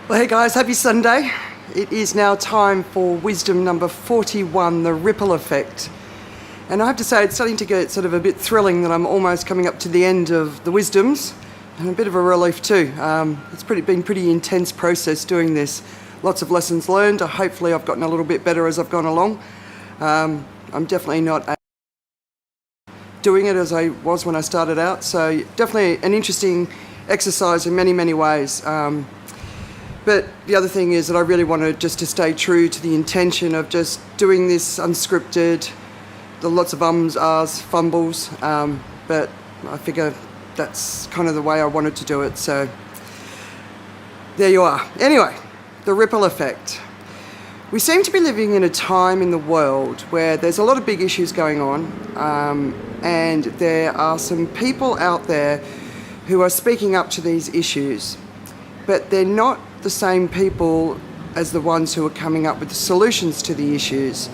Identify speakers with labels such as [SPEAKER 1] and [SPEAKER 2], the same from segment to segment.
[SPEAKER 1] Well, hey guys, happy Sunday. It is now time for wisdom number 41, the ripple effect. And I have to say, it's starting to get sort of a bit thrilling that I'm almost coming up to the end of the wisdoms, and a bit of a relief too. It's been pretty intense process doing this. Lots of lessons learned. Hopefully I've gotten a little bit better as I've gone along. I'm definitely not doing it as I was when I started out, so definitely an interesting exercise in many, many ways. But the other thing is that I really wanted just to stay true to the intention of just doing this unscripted, the lots of ums, ahs, fumbles, but I figure that's kind of the way I wanted to do it, so there you are. Anyway, the ripple effect. We seem to be living in a time in the world where there's a lot of big issues going on, and there are some people out there who are speaking up to these issues, but they're not the same people as the ones who are coming up with the solutions to the issues.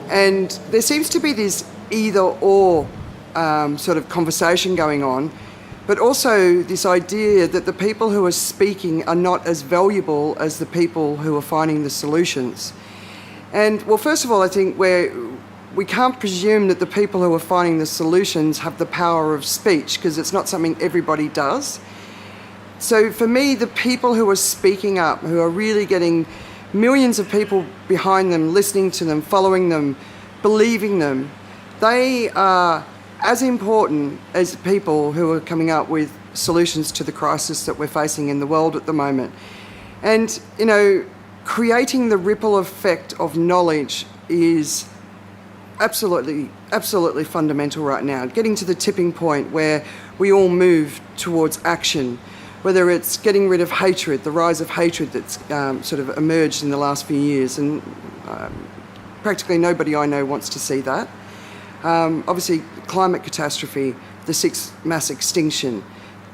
[SPEAKER 1] And there seems to be this either or sort of conversation going on, but also this idea that the people who are speaking are not as valuable as the people who are finding the solutions. And well, first of all, I think we can't presume that the people who are finding the solutions have the power of speech, because it's not something everybody does. So for me, the people who are speaking up, who are really getting millions of people behind them, listening to them, following them, believing them, they are as important as people who are coming up with solutions to the crisis that we're facing in the world at the moment. And, you know, creating the ripple effect of knowledge is absolutely fundamental right now. Getting to the tipping point where we all move towards action, whether it's getting rid of hatred, the rise of hatred that's sort of emerged in the last few years, and practically nobody I know wants to see that. Obviously, climate catastrophe, the sixth mass extinction,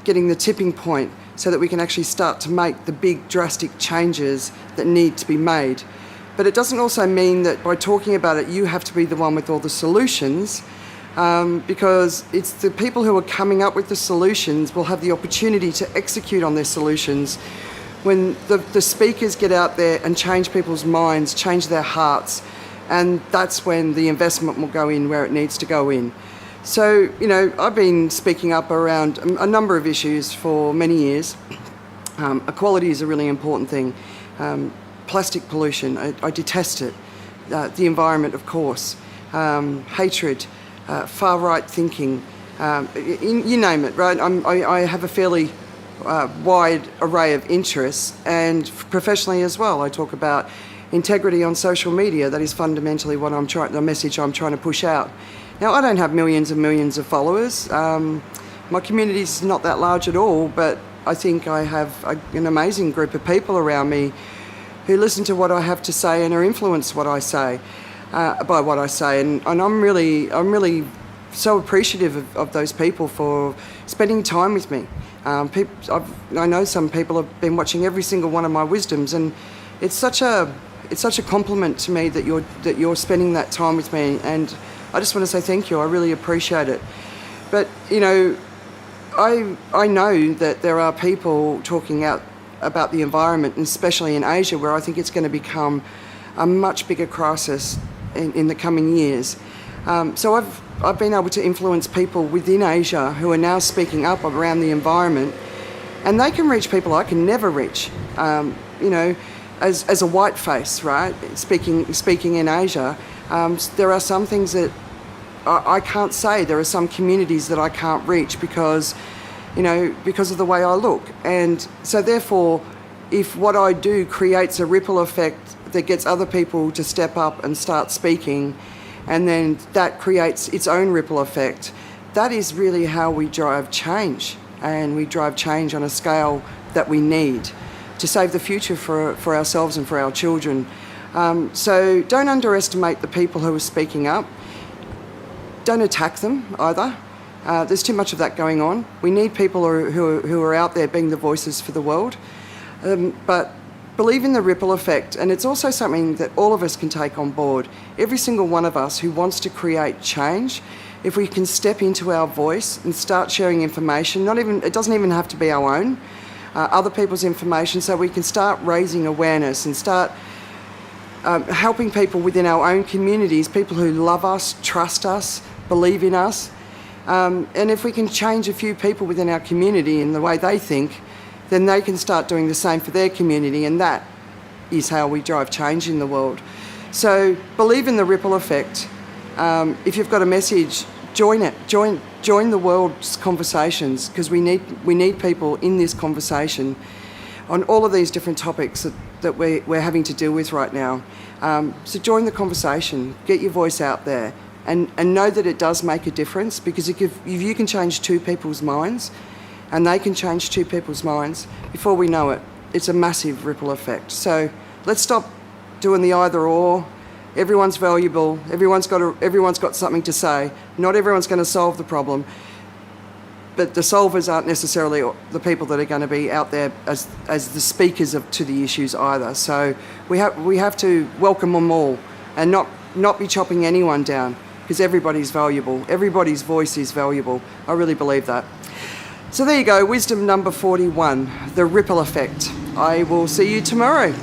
[SPEAKER 1] getting the tipping point so that we can actually start to make the big drastic changes that need to be made. But it doesn't also mean that by talking about it, you have to be the one with all the solutions, because it's the people who are coming up with the solutions will have the opportunity to execute on their solutions when the speakers get out there and change people's minds, change their hearts, and that's when the investment will go in where it needs to go in. So, you know, I've been speaking up around a number of issues for many years. Equality is a really important thing. Plastic pollution, I detest it. The environment, of course. Hatred, far-right thinking, you name it, right? I have a fairly wide array of interests, and professionally as well. I talk about integrity on social media. That is fundamentally what the message I'm trying to push out. Now, I don't have millions and millions of followers. My community is not that large at all, but I think I have an amazing group of people around me who listen to what I have to say and are influenced what I say, by what I say. And I'm really so appreciative of those people for spending time with me. I know some people have been watching every single one of my wisdoms, and it's such a compliment to me that you're spending that time with me, and I just want to say thank you. I really appreciate it. But, you know, I know that there are people talking out about the environment, and especially in Asia, where I think it's going to become a much bigger crisis in the coming years. So I've been able to influence people within Asia who are now speaking up around the environment, and they can reach people I can never reach. You know, as a white face, right? Speaking in Asia, there are some things that I can't say. There are some communities that I can't reach because of the way I look. And so therefore, if what I do creates a ripple effect that gets other people to step up and start speaking, and then that creates its own ripple effect, that is really how we drive change. And we drive change on a scale that we need to save the future for ourselves and for our children. So don't underestimate the people who are speaking up. Don't attack them either. There's too much of that going on. We need people who are out there being the voices for the world. But believe in the ripple effect, and it's also something that all of us can take on board. Every single one of us who wants to create change, if we can step into our voice and start sharing information, it doesn't even have to be our own, other people's information, so we can start raising awareness and start helping people within our own communities, people who love us, trust us, believe in us. And if we can change a few people within our community in the way they think, then they can start doing the same for their community, and that is how we drive change in the world. So believe in the ripple effect. If you've got a message, join it. Join the world's conversations, because we need people in this conversation on all of these different topics that we're having to deal with right now. So join the conversation, get your voice out there, and know that it does make a difference, because if you can change two people's minds and they can change two people's minds, before we know it, it's a massive ripple effect. So let's stop doing the either or. Everyone's valuable, everyone's got something to say. Not everyone's going to solve the problem, but the solvers aren't necessarily the people that are going to be out there as the speakers to the issues either. So we have to welcome them all and not be chopping anyone down, because everybody's valuable. Everybody's voice is valuable. I really believe that. So there you go, wisdom number 41, the ripple effect. I will see you tomorrow.